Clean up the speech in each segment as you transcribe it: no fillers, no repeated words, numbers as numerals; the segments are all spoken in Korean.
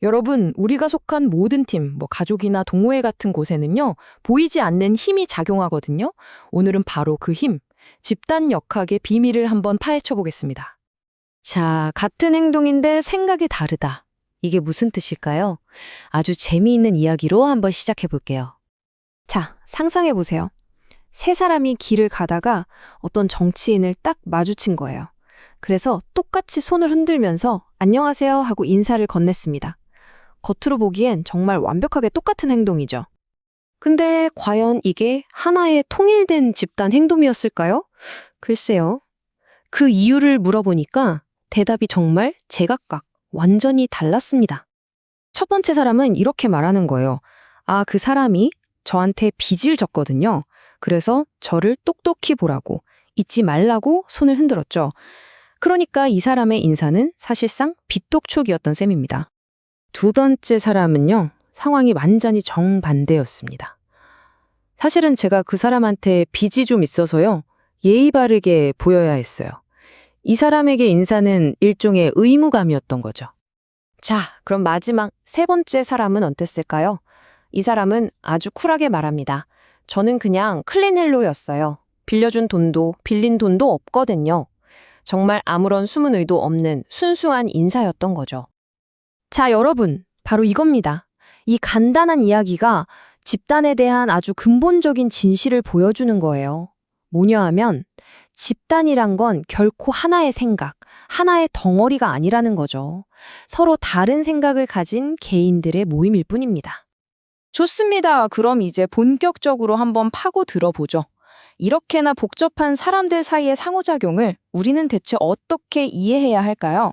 여러분, 우리가 속한 모든 팀, 가족이나 동호회 같은 곳에는요, 보이지 않는 힘이 작용하거든요. 오늘은 바로 그 힘, 집단 역학의 비밀을 한번 파헤쳐 보겠습니다. 자, 같은 행동인데 생각이 다르다. 이게 무슨 뜻일까요? 아주 재미있는 이야기로 한번 시작해 볼게요. 자, 상상해 보세요. 세 사람이 길을 가다가 어떤 정치인을 딱 마주친 거예요. 그래서 똑같이 손을 흔들면서 안녕하세요 하고 인사를 건넸습니다. 겉으로 보기엔 정말 완벽하게 똑같은 행동이죠. 근데 과연 이게 하나의 통일된 집단 행동이었을까요? 글쎄요. 그 이유를 물어보니까 대답이 정말 제각각 완전히 달랐습니다. 첫 번째 사람은 이렇게 말하는 거예요. 아, 그 사람이 저한테 빚을 졌거든요. 그래서 저를 똑똑히 보라고, 잊지 말라고 손을 흔들었죠. 그러니까 이 사람의 인사는 사실상 빚독촉이었던 셈입니다. 두 번째 사람은요, 상황이 완전히 정반대였습니다. 사실은 제가 그 사람한테 빚이 좀 있어서요, 예의 바르게 보여야 했어요. 이 사람에게 인사는 일종의 의무감이었던 거죠. 자, 그럼 마지막 세 번째 사람은 어땠을까요? 이 사람은 아주 쿨하게 말합니다. 저는 그냥 클린 헬로였어요. 빌려준 돈도 빌린 돈도 없거든요. 정말 아무런 숨은 의도 없는 순수한 인사였던 거죠. 자, 여러분, 바로 이겁니다. 이 간단한 이야기가 집단에 대한 아주 근본적인 진실을 보여주는 거예요. 뭐냐 하면 집단이란 건 결코 하나의 생각, 하나의 덩어리가 아니라는 거죠. 서로 다른 생각을 가진 개인들의 모임일 뿐입니다. 좋습니다. 그럼 이제 본격적으로 한번 파고 들어보죠. 이렇게나 복잡한 사람들 사이의 상호작용을 우리는 대체 어떻게 이해해야 할까요?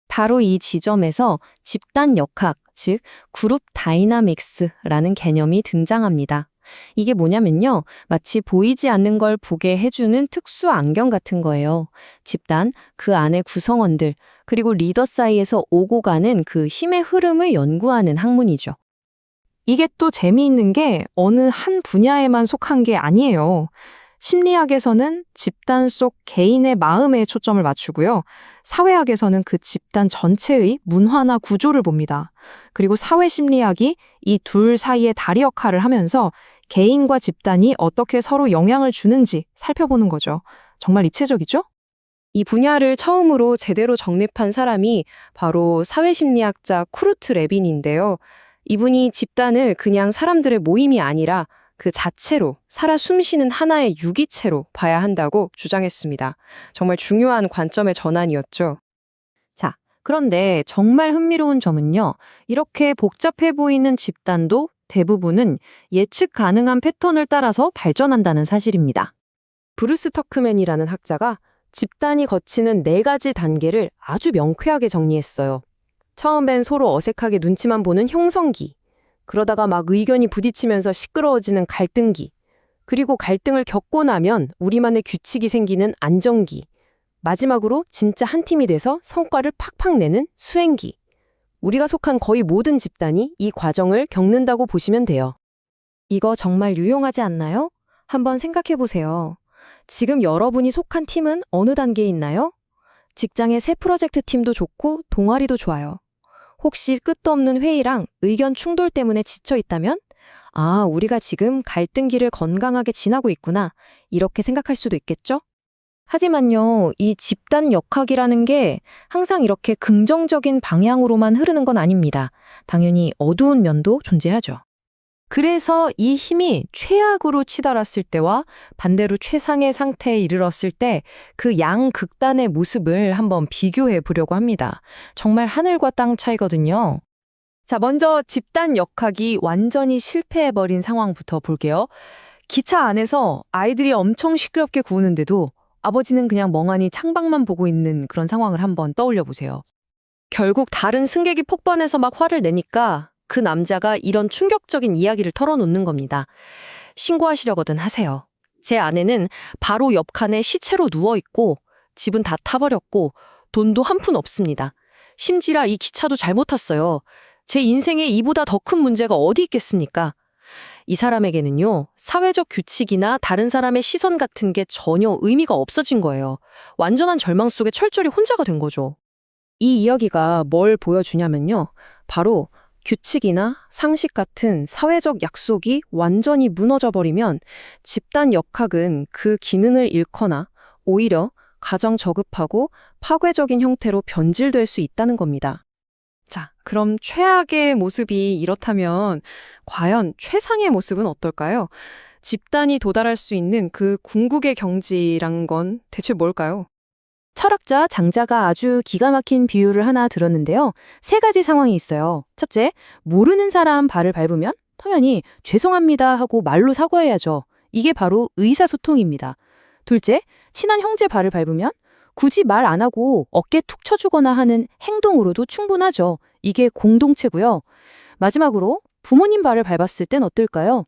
바로 이 지점에서 집단 역학, 즉 그룹 다이나믹스라는 개념이 등장합니다. 이게 뭐냐면요, 마치 보이지 않는 걸 보게 해주는 특수 안경 같은 거예요. 집단, 그 안의 구성원들, 그리고 리더 사이에서 오고 가는 그 힘의 흐름을 연구하는 학문이죠. 이게 또 재미있는 게 어느 한 분야에만 속한 게 아니에요. 심리학에서는 집단 속 개인의 마음에 초점을 맞추고요. 사회학에서는 그 집단 전체의 문화나 구조를 봅니다. 그리고 사회심리학이 이 둘 사이의 다리 역할을 하면서 개인과 집단이 어떻게 서로 영향을 주는지 살펴보는 거죠. 정말 입체적이죠? 이 분야를 처음으로 제대로 정립한 사람이 바로 사회심리학자 쿠르트 레빈인데요. 이분이 집단을 그냥 사람들의 모임이 아니라 그 자체로 살아 숨쉬는 하나의 유기체로 봐야 한다고 주장했습니다. 정말 중요한 관점의 전환이었죠. 자, 그런데 정말 흥미로운 점은요, 이렇게 복잡해 보이는 집단도 대부분은 예측 가능한 패턴을 따라서 발전한다는 사실입니다. 브루스 터크맨이라는 학자가 집단이 거치는 4가지 단계를 아주 명쾌하게 정리했어요. 처음엔 서로 어색하게 눈치만 보는 형성기, 그러다가 막 의견이 부딪히면서 시끄러워지는 갈등기, 그리고 갈등을 겪고 나면 우리만의 규칙이 생기는 안정기, 마지막으로 진짜 한 팀이 돼서 성과를 팍팍 내는 수행기. 우리가 속한 거의 모든 집단이 이 과정을 겪는다고 보시면 돼요. 이거 정말 유용하지 않나요? 한번 생각해 보세요. 지금 여러분이 속한 팀은 어느 단계에 있나요? 직장의 새 프로젝트 팀도 좋고 동아리도 좋아요. 혹시 끝도 없는 회의랑 의견 충돌 때문에 지쳐 있다면? 아, 우리가 지금 갈등기를 건강하게 지나고 있구나. 이렇게 생각할 수도 있겠죠? 하지만요, 이 집단 역학이라는 게 항상 이렇게 긍정적인 방향으로만 흐르는 건 아닙니다. 당연히 어두운 면도 존재하죠. 그래서 이 힘이 최악으로 치달았을 때와 반대로 최상의 상태에 이르렀을 때 그 양극단의 모습을 한번 비교해 보려고 합니다. 정말 하늘과 땅 차이거든요. 자, 먼저 집단 역학이 완전히 실패해버린 상황부터 볼게요. 기차 안에서 아이들이 엄청 시끄럽게 구우는데도 아버지는 그냥 멍하니 창밖만 보고 있는 그런 상황을 한번 떠올려 보세요. 결국 다른 승객이 폭발해서 막 화를 내니까 그 남자가 이런 충격적인 이야기를 털어놓는 겁니다. 신고하시려거든 하세요. 제 아내는 바로 옆 칸에 시체로 누워있고 집은 다 타버렸고 돈도 한 푼 없습니다. 심지어 이 기차도 잘못 탔어요. 제 인생에 이보다 더 큰 문제가 어디 있겠습니까? 이 사람에게는요, 사회적 규칙이나 다른 사람의 시선 같은 게 전혀 의미가 없어진 거예요. 완전한 절망 속에 철저히 혼자가 된 거죠. 이 이야기가 뭘 보여주냐면요, 바로 규칙이나 상식 같은 사회적 약속이 완전히 무너져 버리면 집단 역학은 그 기능을 잃거나 오히려 가장 저급하고 파괴적인 형태로 변질될 수 있다는 겁니다. 자, 그럼 최악의 모습이 이렇다면 과연 최상의 모습은 어떨까요? 집단이 도달할 수 있는 그 궁극의 경지란 건 대체 뭘까요? 철학자 장자가 아주 기가 막힌 비유를 하나 들었는데요. 3가지 상황이 있어요. 첫째, 모르는 사람 발을 밟으면 당연히 죄송합니다 하고 말로 사과해야죠. 이게 바로 의사소통입니다. 둘째, 친한 형제 발을 밟으면 굳이 말 안 하고 어깨 툭 쳐주거나 하는 행동으로도 충분하죠. 이게 공동체고요. 마지막으로 부모님 발을 밟았을 땐 어떨까요?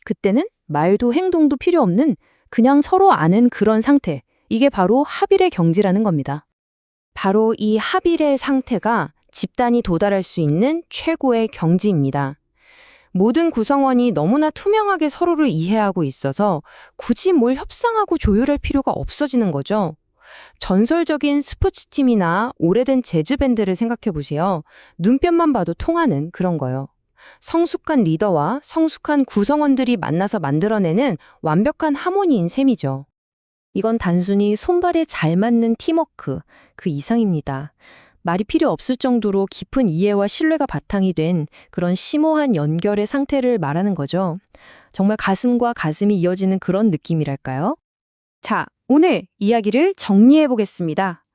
그때는 말도 행동도 필요 없는 그냥 서로 아는 그런 상태. 이게 바로 합일의 경지라는 겁니다. 바로 이 합일의 상태가 집단이 도달할 수 있는 최고의 경지입니다. 모든 구성원이 너무나 투명하게 서로를 이해하고 있어서 굳이 뭘 협상하고 조율할 필요가 없어지는 거죠. 전설적인 스포츠팀이나 오래된 재즈밴드를 생각해 보세요. 눈빛만 봐도 통하는 그런 거요. 성숙한 리더와 성숙한 구성원들이 만나서 만들어내는 완벽한 하모니인 셈이죠. 이건 단순히 손발에 잘 맞는 팀워크, 그 이상입니다. 말이 필요 없을 정도로 깊은 이해와 신뢰가 바탕이 된 그런 심오한 연결의 상태를 말하는 거죠. 정말 가슴과 가슴이 이어지는 그런 느낌이랄까요? 자, 오늘 이야기를 정리해 보겠습니다.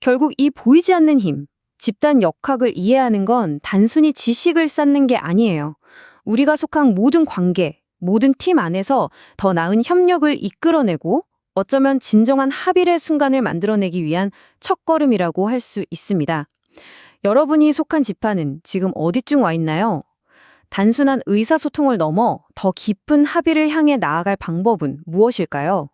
결국 이 보이지 않는 힘, 집단 역학을 이해하는 건 단순히 지식을 쌓는 게 아니에요. 우리가 속한 모든 관계, 모든 팀 안에서 더 나은 협력을 이끌어내고 어쩌면 진정한 합일의 순간을 만들어내기 위한 첫걸음이라고 할 수 있습니다. 여러분이 속한 집단은 지금 어디쯤 와 있나요? 단순한 의사소통을 넘어 더 깊은 합의를 향해 나아갈 방법은 무엇일까요?